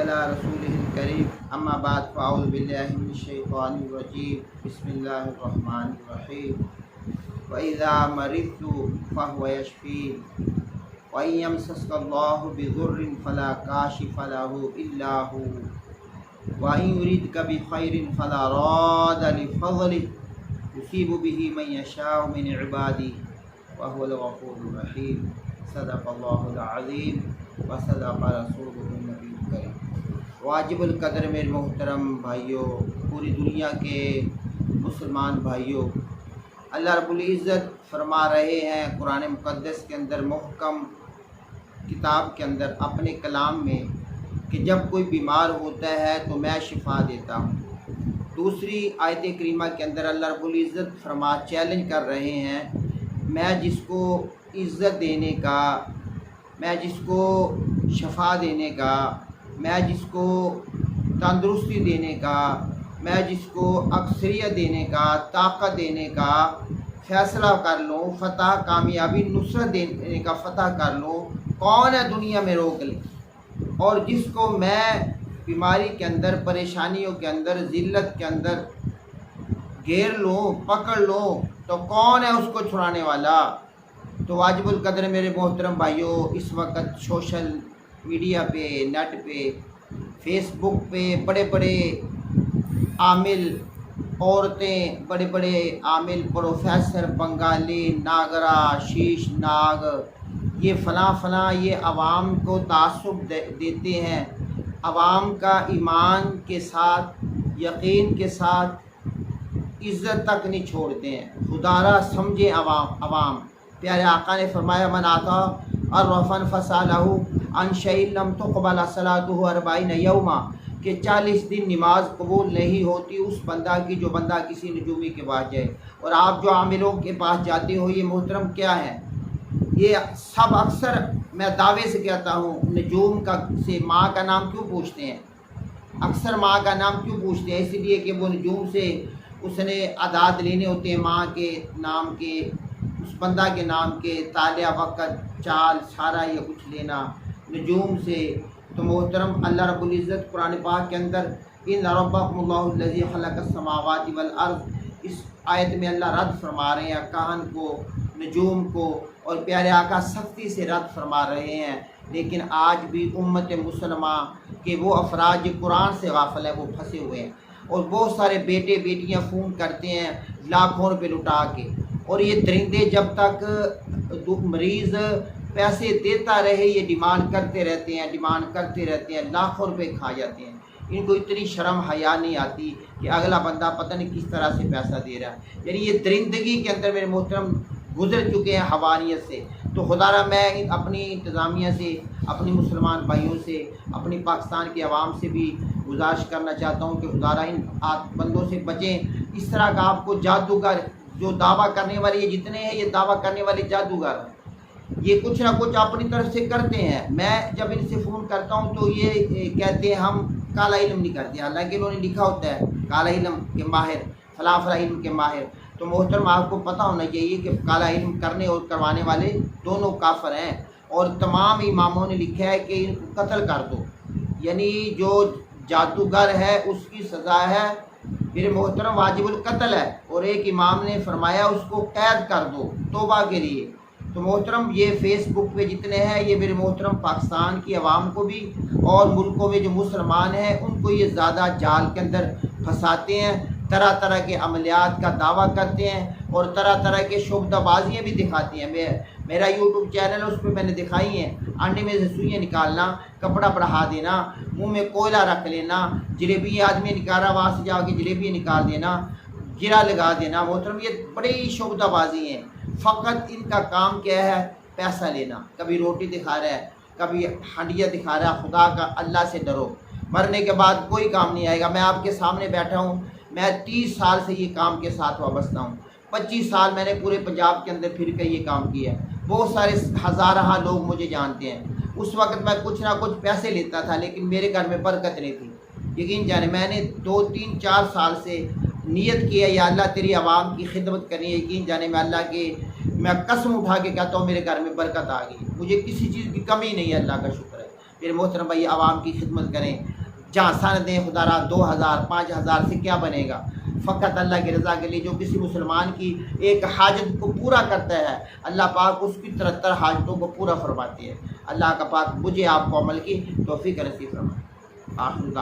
अला रसूलिहिल करीम अम्मा बाद फ़अऊज़ु बिल्लाहि मिनश्शैतानिर रजीम बिस्मिल्लाहिर रहमानिर रहीम व इज़ा मरिज़्तु फ़हुव यशफ़ीन व इन यमसस्कल्लाहु बिज़ुर्रिन फ़ला काशिफ़ लहु इल्ला हु व इन युरिदका बिख़ैरिन फ़ला राद्दा लिफ़ज़लिहि युसीबु बिहि मन यशाअ मिन इबादिहि व हुवल गफ़ूरुर रहीम। सदक़ल्लाहुल अज़ीम व सदक़ रसूलुहुन नबीयुल करीम। वाजिबुल कदर मेरे मोहतरम भाइयों, पूरी दुनिया के मुसलमान भाइयों, अल्लाह रब्बुल इज़्ज़त फरमा रहे हैं कुरान मुक़द्दस के अंदर, मुहकम किताब के अंदर, अपने कलाम में, कि जब कोई बीमार होता है तो मैं शिफा देता हूँ। दूसरी आयत करीमा के अंदर अल्लाह रब्बुल इज़्ज़त फरमा चैलेंज कर रहे हैं, मैं जिसको इज़्ज़त देने का, मैं जिसको शफा देने का, मैं जिसको तंदुरुस्ती देने का, मैं जिसको अक्सरियत देने का, ताकत देने का फ़ैसला कर लूँ, फ़तह, कामयाबी, नुसरत देने का फ़तह कर लूँ, कौन है दुनिया में रोक ले। और जिसको मैं बीमारी के अंदर, परेशानियों के अंदर, ज़िल्लत के अंदर घेर लूँ, पकड़ लूँ, तो कौन है उसको छुड़ाने वाला। तो वाजिबुल कदर मेरे मोहतरम भाइयों, इस वक्त सोशल मीडिया पे, नेट पे, फेसबुक पे बड़े बड़े आमिल औरतें, बड़े बड़े आमिल प्रोफेसर, बंगाली, नागरा, शीश नाग, ये फ़लाँ ये आवाम को तासुब देते हैं, आवाम का ईमान के साथ, यकीन के साथ इज़्ज़त तक नहीं छोड़ते हैं। खुदारा समझे आवाम। प्यारे आका ने फरमाया, मन आता अर्रफन फसालहु अन शैइन लम तुक़बल सलातुहु अर्बाईन यौमा, कि 40 दिन नमाज कबूल नहीं होती उस बंदा की जो बंदा किसी नजूमी के पास जाए। और आप जो आमिलों के पास जाते हो, ये मोहतरम क्या है, ये सब अक्सर मैं दावे से कहता हूँ, नजूम का से माँ का नाम क्यों पूछते हैं, अक्सर माँ का नाम क्यों पूछते हैं, इसलिए कि वो नजूम से उसने आदात लेने होते हैं, माँ के नाम के, उस बंदा के नाम के, तालिया, वक़्त, चाल, सारा ये कुछ लेना नजूम से। तो मोहतरम अल्लाह रब्बुल इज़्ज़त कुरान पाक के अंदर इन रब्बकुमुल्लाहु लज़ी खलक़स समावाति वल अर्ज़, इस आयत में अल्लाह रद्द फरमा रहे हैं काहन को, नजूम को, और प्यारे आका सख्ती से रद्द फरमा रहे हैं। लेकिन आज भी उम्मत मुसलमा के वो अफराद जो कुरान से गाफिल है, वो फंसे हुए हैं। और बहुत सारे बेटे बेटियां फ़ोन करते हैं लाखों रुपये लुटा के, और ये दरिंदे जब तक मरीज़ पैसे देता रहे ये डिमांड करते रहते हैं, लाखों रुपए खा जाते हैं। इनको इतनी शर्म हया नहीं आती कि अगला बंदा पता नहीं किस तरह से पैसा दे रहा है। यानी ये दरिंदगी के अंदर मेरे मोहतरम गुजर चुके हैं हवानियत से। तो खुदारा मैं अपनी इंतज़ामिया से, अपनी मुसलमान भाइयों से, अपनी पाकिस्तान के अवाम से भी गुजारिश करना चाहता हूँ कि खुदारा इन बंदों से बचें। इस तरह का आपको जादूगर जो दावा करने वाले, ये जितने हैं ये दावा करने वाले जादूगर हैं, ये कुछ ना कुछ अपनी तरफ से करते हैं। मैं जब इनसे फ़ोन करता हूँ तो ये कहते हैं हम काला इल्म नहीं करते, हालांकि इन्होंने लिखा होता है काला इल्म के माहिर, फला इल्म के माहिर। तो मोहतरम आपको पता होना चाहिए कि काला इल्म करने और करवाने वाले दोनों काफिर हैं, और तमाम इमामों ने लिखा है कि इनको कत्ल कर दो। यानी जो जादूगर है उसकी सज़ा है मेरे मोहतरम वाजिबुल कत्ल है, और एक इमाम ने फरमाया उसको कैद कर दो तौबा के लिए। तो मोहतरम ये फेसबुक पे जितने हैं ये मेरे मोहतरम पाकिस्तान की आवाम को भी और मुल्कों में जो मुसलमान हैं उनको ये ज़्यादा जाल के अंदर फंसाते हैं, तरह तरह के अमलियात का दावा करते हैं और तरह तरह के शुबदाबाजियाँ भी दिखाती हैं। मेरा यूट्यूब चैनल है, उस पर मैंने दिखाई हैं, अंडे में से सुइयाँ निकालना, कपड़ा बढ़ा देना, मुंह में कोयला रख लेना, जलेबी आदमी निकाल रहा वहाँ से जाके जलेबी निकाल देना, गिरा लगा देना। मोहतरम ये बड़ी शुबदाबाजी हैं। फ़कत इनका काम क्या है, पैसा लेना। कभी रोटी दिखा रहा है, कभी हंडिया दिखा रहा है। खुदा का अल्लाह से डरो, मरने के बाद कोई काम नहीं आएगा। मैं आपके सामने बैठा हूँ, मैं 30 साल से ये काम के साथ वाबस्ता हूँ। 25 साल मैंने पूरे पंजाब के अंदर फिर कर ये काम किया है। बहुत सारे हज़ारा लोग मुझे जानते हैं। उस वक्त मैं कुछ ना कुछ पैसे लेता था, लेकिन मेरे घर में बरकत नहीं थी। यकीन जाने मैंने 2, 3, 4 साल से नियत किया या अल्लाह तेरी आवाम की खिदमत करनी है। यकीन जाने मैं अल्लाह के, मैं कसम उठा के कहता हूँ मेरे घर में बरकत आ गई, मुझे किसी चीज़ की कमी नहीं है, अल्लाह का शुक्र है। मेरे मोहतरम भाई आवाम की खिदमत करें, جہاں سندیں خدا را 2000 5000 سے کیا بنے گا؟ فقط اللہ کی رضا کے لیے جو کسی مسلمان کی ایک حاجت کو پورا کرتا ہے اللہ پاک اس کی 73 حاجتوں کو پورا فرماتی ہے۔ اللہ کا پاک مجھے آپ کو عمل کی توفیق نصیب فرمائے۔ آخر